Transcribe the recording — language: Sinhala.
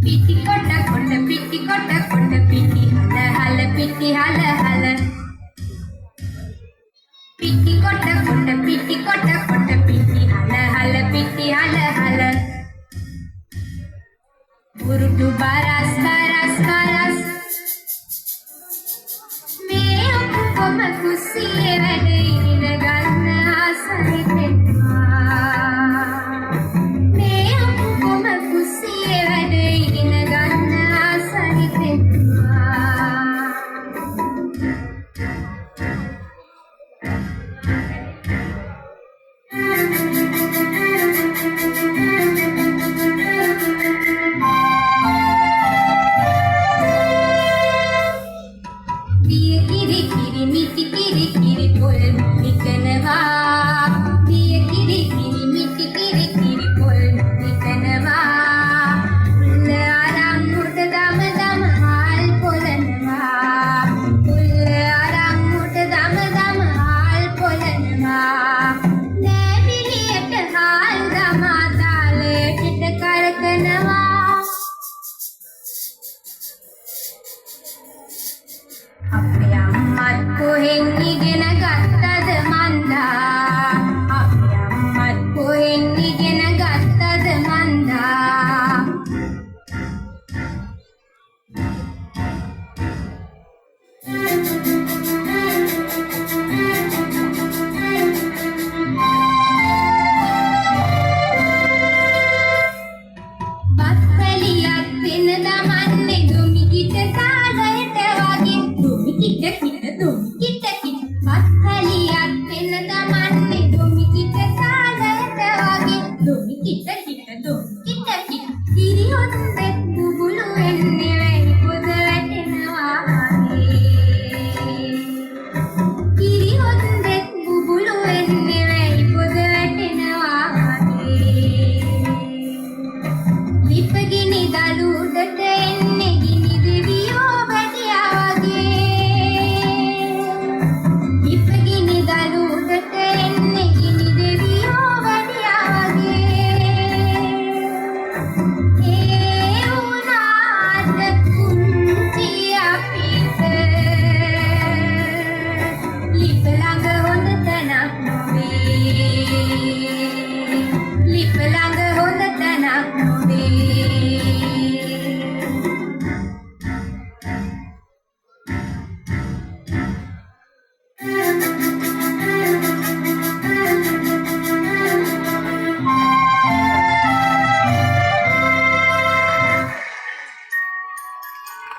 පිටි කොට කොට පිටි කොට කොට පිටි හල හල පිටි හල හල පිටි කොට කොට පිටි කොට කොට පිටි හල හල පිටි හල හල බුරුටු බරස් බරස් බරස් මේ ඔක්කොම කුස්සියේ වැඩ ඉගෙන ගන්න ආස හිතෙනවා මේ ඔක්කොම කුස්සියේ වැඩ ඉගෙන ගන්න ආස හිතෙනවා දිය කිරි කිරි මිටි කිරි කිරි පොල් නිකනවා දිය කිරි කිරි මිටි කිරි කිරි පොල් නිකනවා උල්ල අරන් උට දම දම හාල් පොලනවා උල්ල අරන් උට දම දම හාල් පොලනවා නැවිලියට හාල් දමා තාලයට කරකනවා අපේ අම්මත් කොහෙන් ඉගෙන ගත්තද මන්දා අපේ අම්මත් කොහෙන් ඉගෙන ගත්තද මන්දා බත්පැලියක් වෙන දමන්නේ දුමිකිට කාලයට වගේ දුමිකිට කිට දුමිකිට කිට බත්පැලියක් වෙන දමන්නේ දුමිකිට කාලයට වගේ දුමිකිට කිට දුමිකිට කිට කිරි හොඳේ